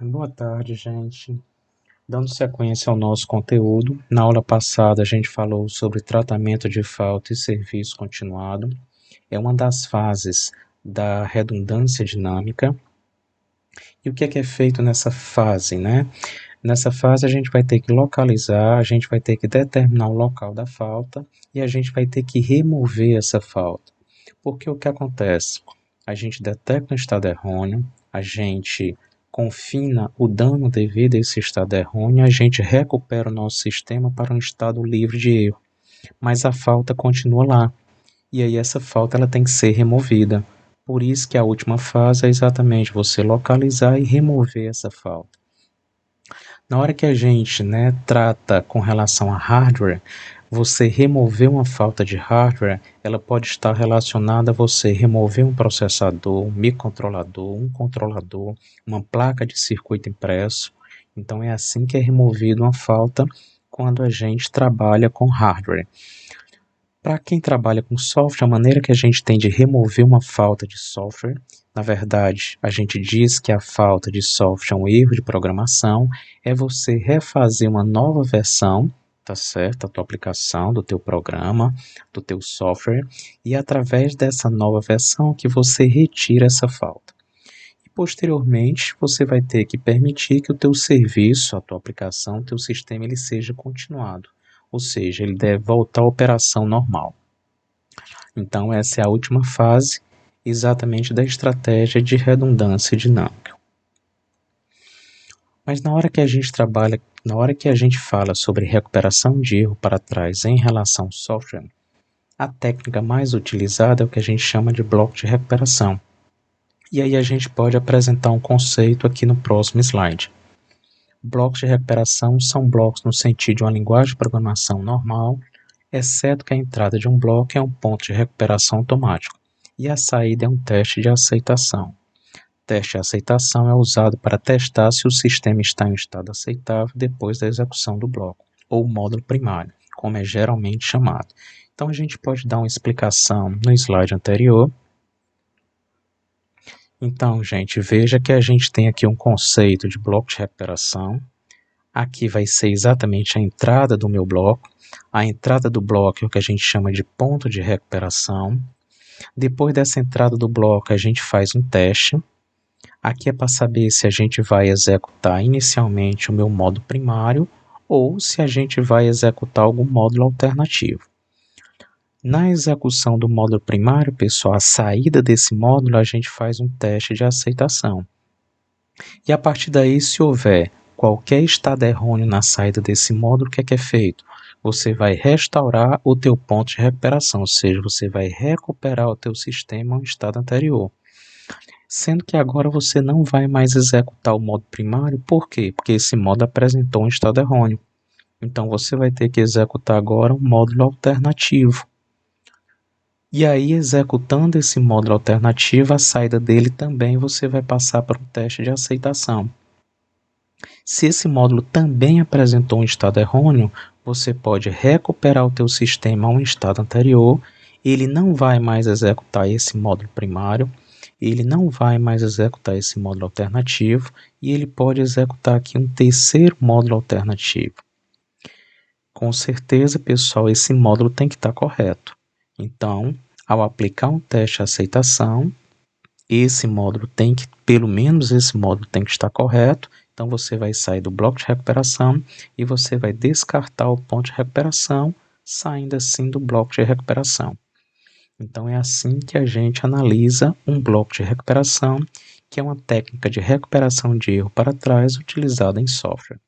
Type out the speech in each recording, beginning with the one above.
Boa tarde, gente. Dando sequência ao nosso conteúdo, na aula passada a gente falou sobre tratamento de falta e serviço continuado. É uma das fases da redundância dinâmica. E o que é feito nessa fase, né? Nessa fase a gente vai ter que localizar, a gente vai ter que determinar o local da falta e a gente vai ter que remover essa falta. Porque o que acontece? A gente detecta um estado errôneo, a gente confina o dano devido a esse estado errôneo, a gente recupera o nosso sistema para um estado livre de erro, mas a falta continua lá. E aí essa falta ela tem que ser removida. Por isso que a última fase é exatamente você localizar e remover essa falta. Na hora que a gente, trata com relação a hardware, você remover uma falta de hardware, ela pode estar relacionada a você remover um processador, um microcontrolador, um controlador, uma placa de circuito impresso. Então é assim que é removida uma falta quando a gente trabalha com hardware. Para quem trabalha com software, a maneira que a gente tem de remover uma falta de software, na verdade, a gente diz que a falta de software é um erro de programação, é você refazer uma nova versão, tá certo? Da tua aplicação, do teu programa, do teu software, e através dessa nova versão que você retira essa falta. E posteriormente, você vai ter que permitir que o teu serviço, a tua aplicação, o teu sistema, ele seja continuado. Ou seja, ele deve voltar à operação normal. Então, essa é a última fase, exatamente da estratégia de redundância dinâmica. Mas na hora que a gente trabalha, na hora que a gente fala sobre recuperação de erro para trás em relação ao software, a técnica mais utilizada é o que a gente chama de bloco de recuperação. E aí a gente pode apresentar um conceito aqui no próximo slide. Blocos de recuperação são blocos no sentido de uma linguagem de programação normal, exceto que a entrada de um bloco é um ponto de recuperação automático e a saída é um teste de aceitação. O teste de aceitação é usado para testar se o sistema está em um estado aceitável depois da execução do bloco, ou módulo primário, como é geralmente chamado. Então a gente pode dar uma explicação no slide anterior. Então, gente, veja que a gente tem aqui um conceito de bloco de recuperação. Aqui vai ser exatamente a entrada do meu bloco. A entrada do bloco é o que a gente chama de ponto de recuperação. Depois dessa entrada do bloco, a gente faz um teste. Aqui é para saber se a gente vai executar inicialmente o meu módulo primário ou se a gente vai executar algum módulo alternativo. Na execução do módulo primário, pessoal, a saída desse módulo, a gente faz um teste de aceitação. E a partir daí, se houver qualquer estado errôneo na saída desse módulo, o que é feito? Você vai restaurar o teu ponto de recuperação, ou seja, você vai recuperar o teu sistema ao estado anterior. Sendo que agora você não vai mais executar o modo primário, por quê? Porque esse modo apresentou um estado errôneo. Então você vai ter que executar agora um módulo alternativo. E aí, executando esse módulo alternativo, a saída dele também você vai passar para um teste de aceitação. Se esse módulo também apresentou um estado errôneo, você pode recuperar o teu sistema a um estado anterior, ele não vai mais executar esse módulo primário, ele não vai mais executar esse módulo alternativo e ele pode executar aqui um terceiro módulo alternativo. Com certeza, pessoal, esse módulo tem que estar correto. Então, ao aplicar um teste de aceitação, pelo menos esse módulo tem que estar correto. Então você vai sair do bloco de recuperação e você vai descartar o ponto de recuperação, saindo assim do bloco de recuperação. Então é assim que a gente analisa um bloco de recuperação, que é uma técnica de recuperação de erro para trás utilizada em software.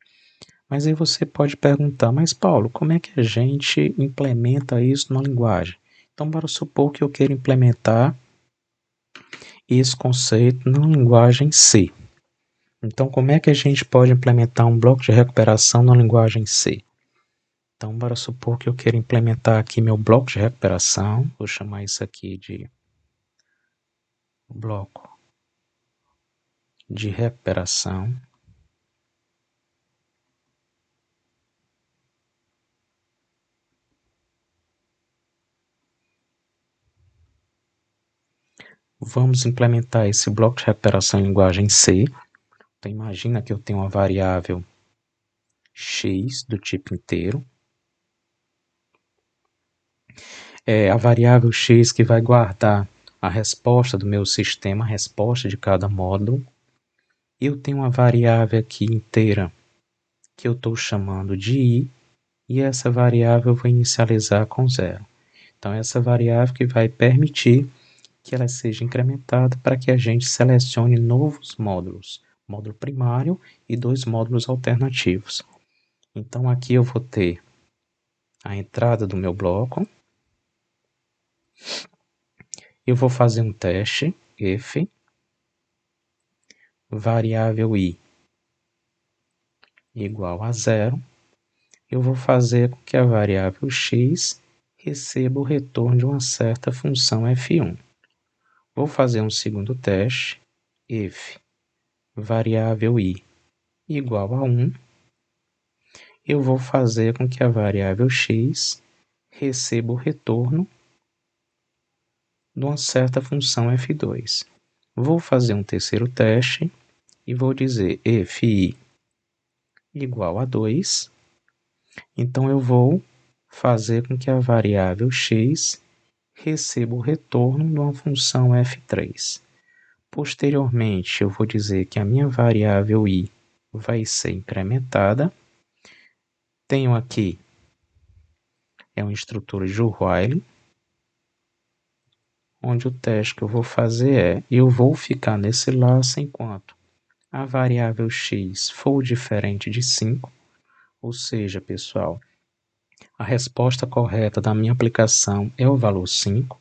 Mas aí você pode perguntar, mas Paulo, como é que a gente implementa isso na linguagem? Então, bora supor que eu queira implementar esse conceito na linguagem C. Então, como é que a gente pode implementar um bloco de recuperação na linguagem C? Então, bora supor que eu queira implementar aqui meu bloco de recuperação. Vou chamar isso aqui de bloco de recuperação. Vamos implementar esse bloco de recuperação em linguagem C. Então, imagina que eu tenho uma variável x do tipo inteiro. A variável x que vai guardar a resposta do meu sistema, a resposta de cada módulo. Eu tenho uma variável aqui inteira que eu estou chamando de i, e essa variável eu vou inicializar com 0. Então, essa variável que vai permitir que ela seja incrementada para que a gente selecione novos módulos, módulo primário e 2 módulos alternativos. Então, aqui eu vou ter a entrada do meu bloco. Eu vou fazer um teste, if, variável i igual a 0. Eu vou fazer com que a variável x receba o retorno de uma certa função f1. Vou fazer um segundo teste, if variável i igual a 1. Eu vou fazer com que a variável x receba o retorno de uma certa função f2. Vou fazer um terceiro teste e vou dizer if i igual a 2. Então, eu vou fazer com que a variável x receba o retorno de uma função f3. Posteriormente, eu vou dizer que a minha variável i vai ser incrementada. Tenho aqui uma estrutura de while, onde o teste que eu vou fazer eu vou ficar nesse laço enquanto a variável x for diferente de 5, ou seja, pessoal, a resposta correta da minha aplicação é o valor 5,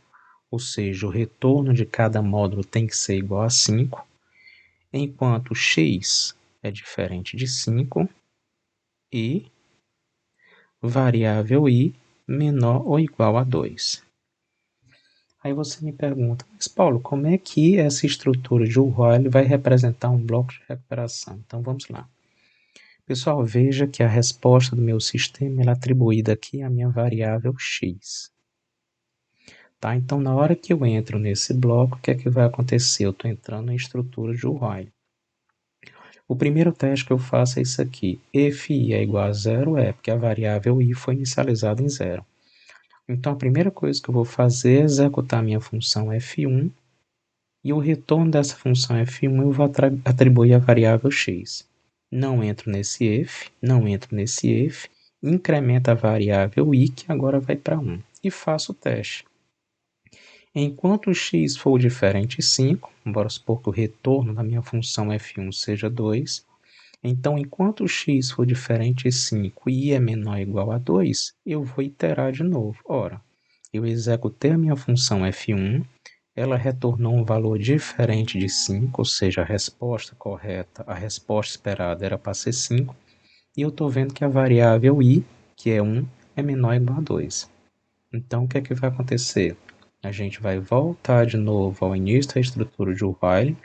ou seja, o retorno de cada módulo tem que ser igual a 5, enquanto x é diferente de 5 e variável i menor ou igual a 2. Aí você me pergunta, mas Paulo, como é que essa estrutura de while vai representar um bloco de recuperação? Então vamos lá. Pessoal, veja que a resposta do meu sistema é atribuída aqui à minha variável x. Tá? Então, na hora que eu entro nesse bloco, o que é que vai acontecer? Eu estou entrando na estrutura de while. O primeiro teste que eu faço é isso aqui. If i é igual a 0, porque a variável i foi inicializada em 0. Então, a primeira coisa que eu vou fazer é executar a minha função f1, e o retorno dessa função f1 eu vou atribuir à variável x. Não entro nesse if, não entro nesse if, incremento a variável i, que agora vai para 1, e faço o teste. Enquanto x for diferente de 5, bora supor que o retorno da minha função f1 seja 2, então enquanto x for diferente de 5 e i é menor ou igual a 2, eu vou iterar de novo. Ora, eu executei a minha função f1, ela retornou um valor diferente de 5, ou seja, a resposta correta, a resposta esperada era para ser 5, e eu estou vendo que a variável i, que é 1, é menor ou igual a 2. Então, o que é que vai acontecer? A gente vai voltar de novo ao início da estrutura de while,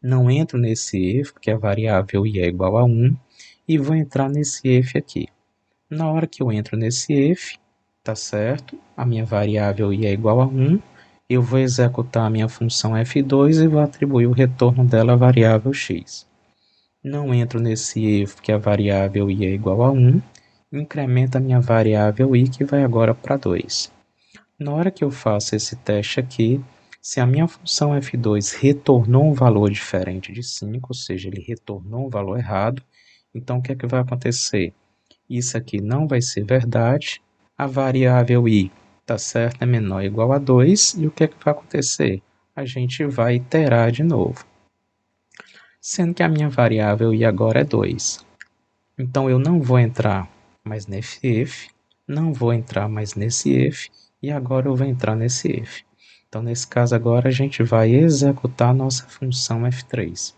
não entro nesse if, porque a variável i é igual a 1, e vou entrar nesse if aqui. Na hora que eu entro nesse if, tá certo? A minha variável i é igual a 1, eu vou executar a minha função f2 e vou atribuir o retorno dela à variável x. Não entro nesse if, porque a variável i é igual a 1, incremento a minha variável i, que vai agora para 2. Na hora que eu faço esse teste aqui, se a minha função f2 retornou um valor diferente de 5, ou seja, ele retornou um valor errado, então o que é que vai acontecer? Isso aqui não vai ser verdade, a variável i, tá certo, é menor ou igual a 2, e o que é que vai acontecer? A gente vai iterar de novo, sendo que a minha variável i agora é 2. Então eu não vou entrar mais nesse if, não vou entrar mais nesse if, e agora eu vou entrar nesse if. Então, nesse caso agora, a gente vai executar a nossa função f3.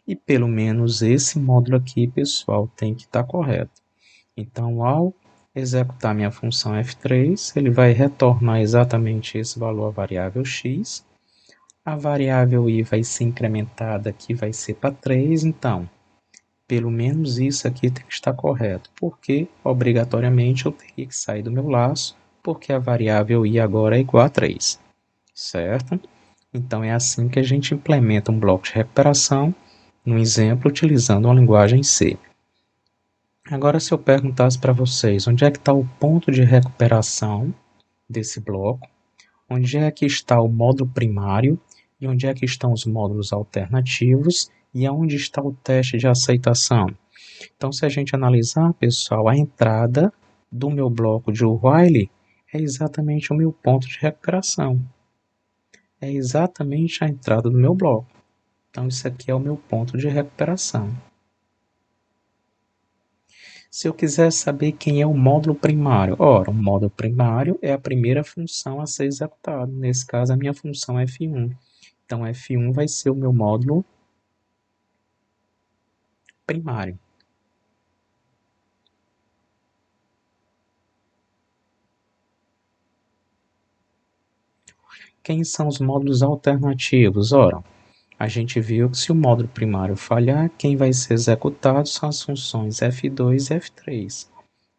E pelo menos esse módulo aqui, pessoal, tem que estar correto. Então, ao executar minha função f3, ele vai retornar exatamente esse valor à variável x. A variável i vai ser incrementada aqui, vai ser para 3, então pelo menos isso aqui tem que estar correto, porque obrigatoriamente eu teria que sair do meu laço, porque a variável i agora é igual a 3, certo? Então é assim que a gente implementa um bloco de recuperação no exemplo utilizando a linguagem C. Agora, se eu perguntasse para vocês onde é que está o ponto de recuperação desse bloco, onde é que está o módulo primário e onde é que estão os módulos alternativos e aonde está o teste de aceitação. Então, se a gente analisar, pessoal, a entrada do meu bloco de while é exatamente o meu ponto de recuperação. É exatamente a entrada do meu bloco. Então, isso aqui é o meu ponto de recuperação. Se eu quiser saber quem é o módulo primário, ora, o módulo primário é a primeira função a ser executada. Nesse caso, a minha função é F1. Então, F1 vai ser o meu módulo primário. Quem são os módulos alternativos? Ora, a gente viu que se o módulo primário falhar, quem vai ser executado são as funções F2 e F3.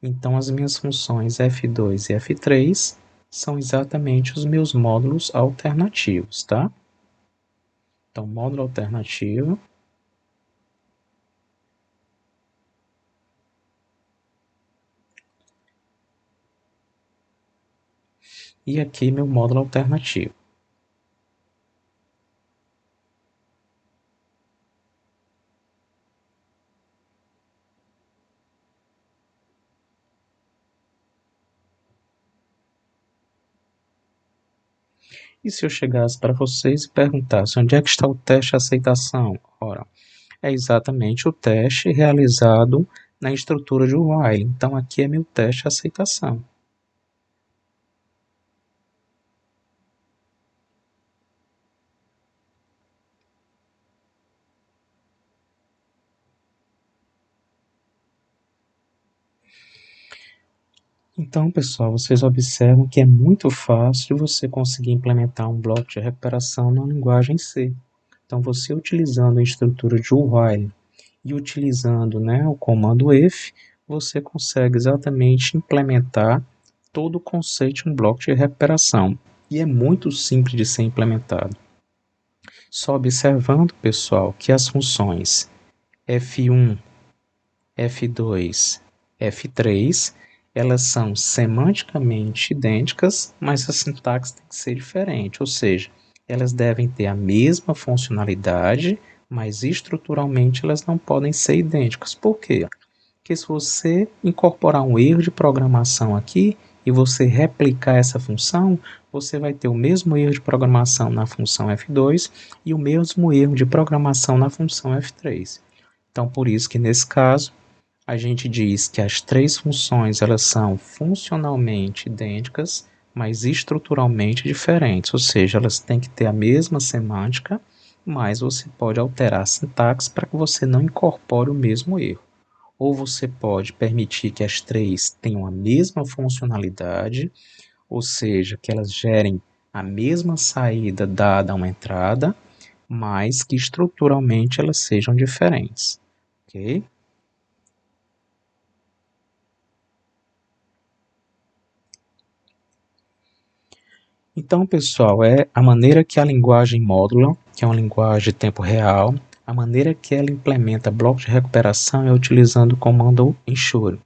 Então, as minhas funções F2 e F3 são exatamente os meus módulos alternativos, tá? Então, módulo alternativo. E aqui meu módulo alternativo. E se eu chegasse para vocês e perguntasse onde é que está o teste de aceitação? Ora, é exatamente o teste realizado na estrutura de while. Então, aqui é meu teste de aceitação. Então, pessoal, vocês observam que é muito fácil você conseguir implementar um bloco de recuperação na linguagem C. Então, você utilizando a estrutura de while e utilizando, né, o comando if, você consegue exatamente implementar todo o conceito de um bloco de recuperação. E é muito simples de ser implementado. Só observando, pessoal, que as funções F1, F2, F3, elas são semanticamente idênticas, mas a sintaxe tem que ser diferente, ou seja, elas devem ter a mesma funcionalidade, mas estruturalmente elas não podem ser idênticas. Por quê? Porque se você incorporar um erro de programação aqui e você replicar essa função, você vai ter o mesmo erro de programação na função F2 e o mesmo erro de programação na função F3. Então, por isso que nesse caso, a gente diz que as três funções elas são funcionalmente idênticas, mas estruturalmente diferentes, ou seja, elas têm que ter a mesma semântica, mas você pode alterar a sintaxe para que você não incorpore o mesmo erro. Ou você pode permitir que as três tenham a mesma funcionalidade, ou seja, que elas gerem a mesma saída dada a uma entrada, mas que estruturalmente elas sejam diferentes, ok? Então, pessoal, é a maneira que a linguagem módula, que é uma linguagem de tempo real, a maneira que ela implementa blocos de recuperação é utilizando o comando ensure.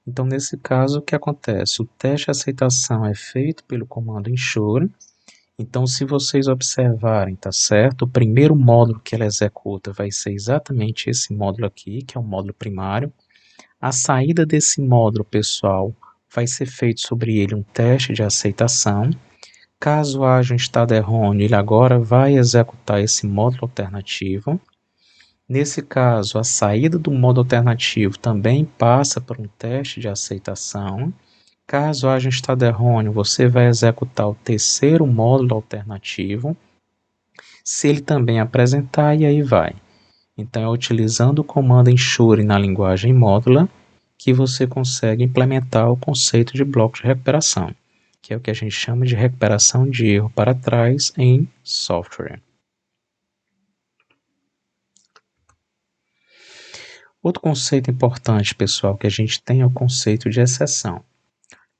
Então, nesse caso, o que acontece? O teste de aceitação é feito pelo comando ensure. Então, se vocês observarem, tá certo? O primeiro módulo que ela executa vai ser exatamente esse módulo aqui, que é o módulo primário. A saída desse módulo, pessoal, vai ser feito sobre ele um teste de aceitação. Caso haja um estado errôneo, ele agora vai executar esse módulo alternativo. Nesse caso, a saída do módulo alternativo também passa por um teste de aceitação. Caso haja um estado errôneo, você vai executar o terceiro módulo alternativo. Se ele também apresentar, e aí vai. Então, é utilizando o comando ensure na linguagem módula que você consegue implementar o conceito de bloco de recuperação, que é o que a gente chama de recuperação de erro para trás em software. Outro conceito importante, pessoal, que a gente tem é o conceito de exceção.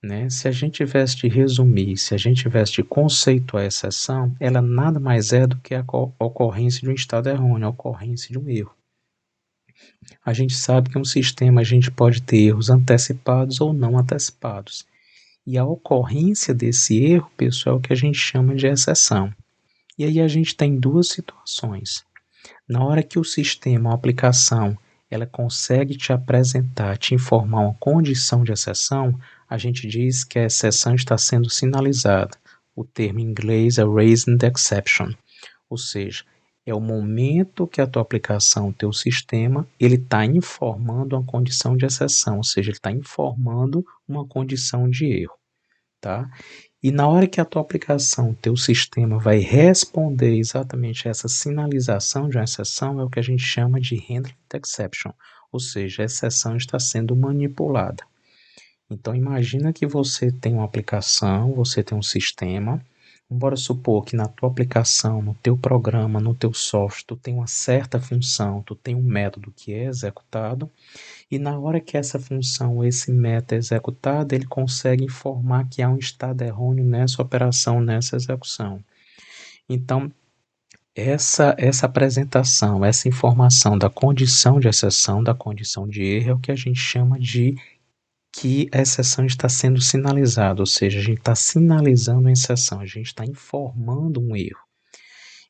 né? Se a gente tivesse de resumir, se a gente tivesse de conceituar a exceção, ela nada mais é do que a ocorrência de um estado errôneo, a ocorrência de um erro. A gente sabe que um sistema a gente pode ter erros antecipados ou não antecipados. E a ocorrência desse erro, pessoal, é o que a gente chama de exceção. E aí a gente tem duas situações. Na hora que o sistema, a aplicação, ela consegue te apresentar, te informar uma condição de exceção, a gente diz que a exceção está sendo sinalizada. O termo em inglês é raising the exception, ou seja, é o momento que a tua aplicação, o teu sistema, ele está informando uma condição de exceção, ou seja, ele está informando uma condição de erro, tá? E na hora que a tua aplicação, teu sistema vai responder exatamente essa sinalização de uma exceção, é o que a gente chama de handling the exception, ou seja, a exceção está sendo manipulada. Então imagina que você tem uma aplicação, você tem um sistema, bora supor que na tua aplicação, no teu programa, no teu software, tu tem uma certa função, tu tem um método que é executado, e na hora que essa função, esse método é executado, ele consegue informar que há um estado errôneo nessa operação, nessa execução. Então, essa apresentação, essa informação da condição de exceção, da condição de erro, é o que a gente chama de que a exceção está sendo sinalizada, ou seja, a gente está sinalizando a exceção, a gente está informando um erro.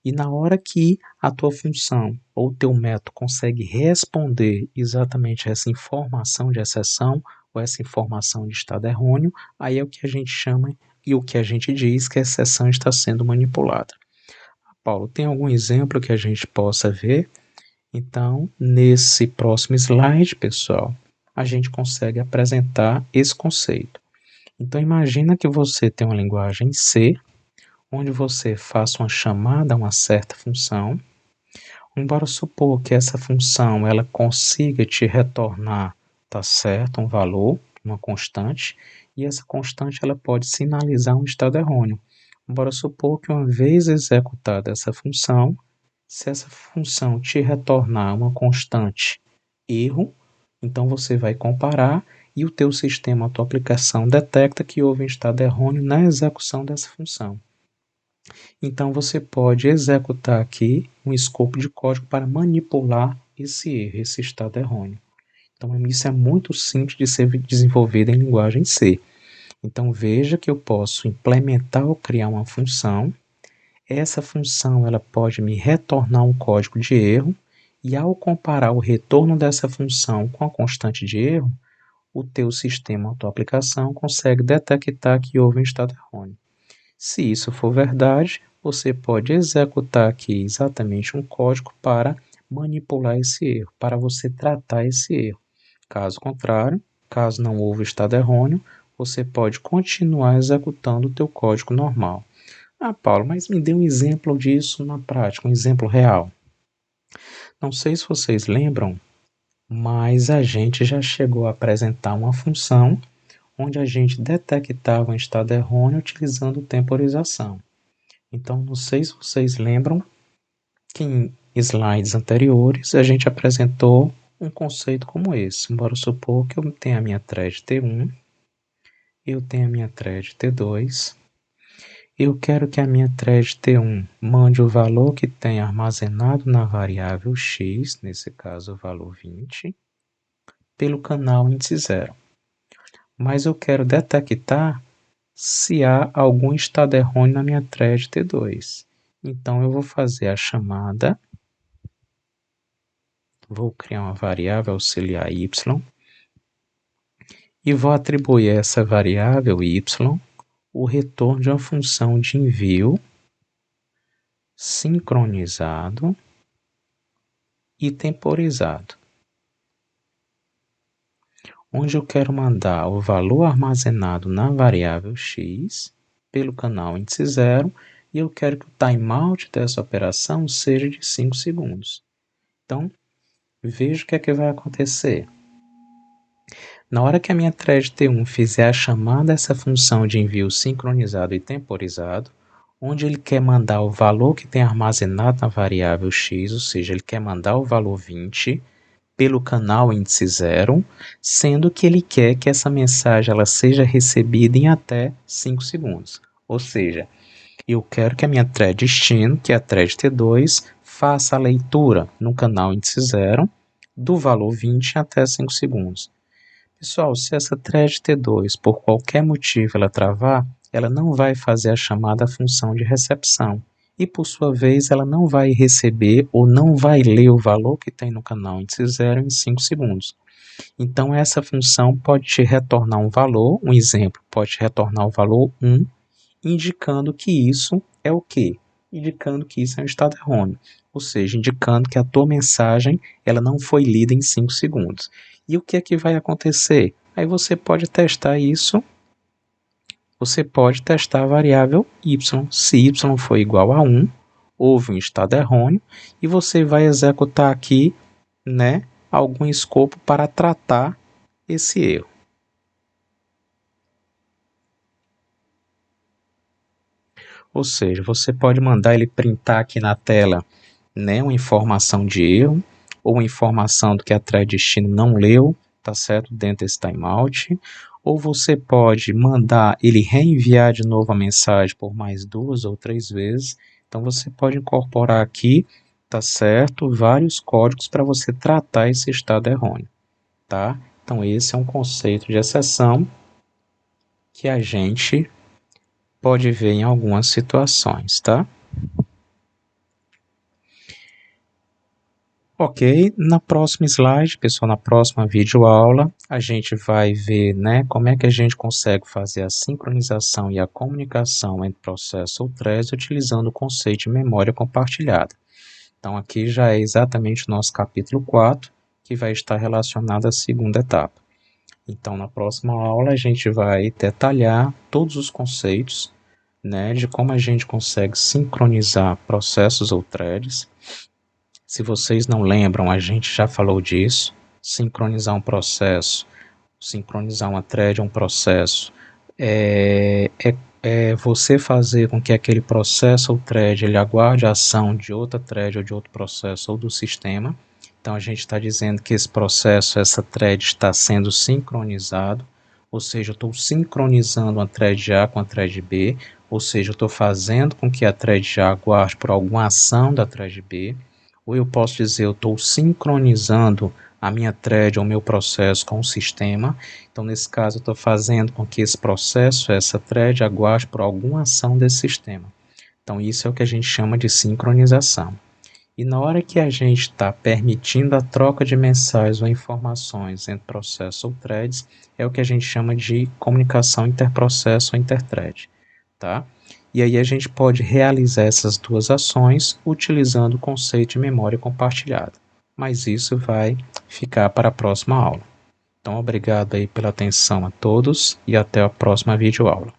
E na hora que a tua função ou o teu método consegue responder exatamente essa informação de exceção ou essa informação de estado errôneo, aí é o que a gente chama e o que a gente diz que a exceção está sendo manipulada. Paulo, tem algum exemplo que a gente possa ver? Então, nesse próximo slide, pessoal, a gente consegue apresentar esse conceito. Então, imagina que você tem uma linguagem C, onde você faça uma chamada a uma certa função. Embora supor que essa função ela consiga te retornar, tá certo, um valor, uma constante, e essa constante ela pode sinalizar um estado errôneo. Embora supor que uma vez executada essa função, se essa função te retornar uma constante erro, então você vai comparar e o teu sistema, a tua aplicação detecta que houve um estado errôneo na execução dessa função. Então você pode executar aqui um escopo de código para manipular esse erro, esse estado errôneo. Então isso é muito simples de ser desenvolvido em linguagem C. Então veja que eu posso implementar ou criar uma função. Essa função ela pode me retornar um código de erro e ao comparar o retorno dessa função com a constante de erro, o teu sistema, a tua aplicação consegue detectar que houve um estado errôneo. Se isso for verdade, você pode executar aqui exatamente um código para manipular esse erro, para você tratar esse erro. Caso contrário, caso não houve estado errôneo, você pode continuar executando o teu código normal. Ah, Paulo, mas me dê um exemplo disso na prática, um exemplo real. Não sei se vocês lembram, mas a gente já chegou a apresentar uma função onde a gente detectava um estado errôneo utilizando temporização. Então, não sei se vocês lembram que em slides anteriores a gente apresentou um conceito como esse. Bora supor que eu tenha a minha thread T1, eu tenho a minha thread T2, eu quero que a minha thread T1 mande o valor que tem armazenado na variável x, nesse caso o valor 20, pelo canal índice 0. Mas eu quero detectar se há algum estado errôneo na minha thread T2. Então eu vou fazer a chamada, vou criar uma variável auxiliar y e vou atribuir a essa variável y o retorno de uma função de envio sincronizado e temporizado, onde eu quero mandar o valor armazenado na variável x pelo canal índice 0 e eu quero que o timeout dessa operação seja de 5 segundos. Então, veja o que é que vai acontecer. Na hora que a minha thread T1 fizer a chamada a essa função de envio sincronizado e temporizado, onde ele quer mandar o valor que tem armazenado na variável x, ou seja, ele quer mandar o valor 20 pelo canal índice 0, sendo que ele quer que essa mensagem ela seja recebida em até 5 segundos. Ou seja, eu quero que a minha thread destino, que é a thread T2, faça a leitura no canal índice 0 do valor 20 até 5 segundos. Pessoal, se essa thread T2, por qualquer motivo, ela travar, ela não vai fazer a chamada função de recepção. E, por sua vez, ela não vai receber ou não vai ler o valor que tem no canal índice 0 em 5 segundos. Então, essa função pode te retornar um valor, um exemplo, pode te retornar o valor 1, indicando que isso é o quê? Indicando que isso é um estado errôneo, ou seja, indicando que a tua mensagem ela não foi lida em 5 segundos. E o que é que vai acontecer? Aí você pode testar isso, você pode testar a variável y. Se y for igual a 1, houve um estado errôneo, e você vai executar aqui, né, algum escopo para tratar esse erro. Ou seja, você pode mandar ele printar aqui na tela, né, uma informação de erro, ou uma informação do que a thread destino não leu, tá certo, dentro desse timeout, ou você pode mandar ele reenviar de novo a mensagem por mais 2 ou 3 vezes. Então você pode incorporar aqui, tá certo, vários códigos para você tratar esse estado errôneo, tá? Então esse é um conceito de exceção que a gente pode ver em algumas situações, tá? Ok, na próxima slide, pessoal, na próxima videoaula, a gente vai ver, né, como é que a gente consegue fazer a sincronização e a comunicação entre processo ou threads utilizando o conceito de memória compartilhada. Então, aqui já é exatamente o nosso capítulo 4, que vai estar relacionado à segunda etapa. Então, na próxima aula, a gente vai detalhar todos os conceitos, né, de como a gente consegue sincronizar processos ou threads. Se vocês não lembram, a gente já falou disso. Sincronizar um processo, sincronizar uma thread é um processo. É você fazer com que aquele processo ou thread ele aguarde a ação de outra thread ou de outro processo ou do sistema. Então a gente está dizendo que esse processo, essa thread está sendo sincronizado, ou seja, eu estou sincronizando uma thread A com a thread B, ou seja, eu estou fazendo com que a thread A aguarde por alguma ação da thread B, ou eu posso dizer eu estou sincronizando a minha thread ou o meu processo com o sistema. Então, nesse caso, eu estou fazendo com que esse processo, essa thread, aguarde por alguma ação desse sistema. Então, isso é o que a gente chama de sincronização. E na hora que a gente está permitindo a troca de mensagens ou informações entre processos ou threads, é o que a gente chama de comunicação interprocesso ou interthread, tá? E aí a gente pode realizar essas duas ações utilizando o conceito de memória compartilhada. Mas isso vai ficar para a próxima aula. Então, obrigado aí pela atenção a todos e até a próxima videoaula.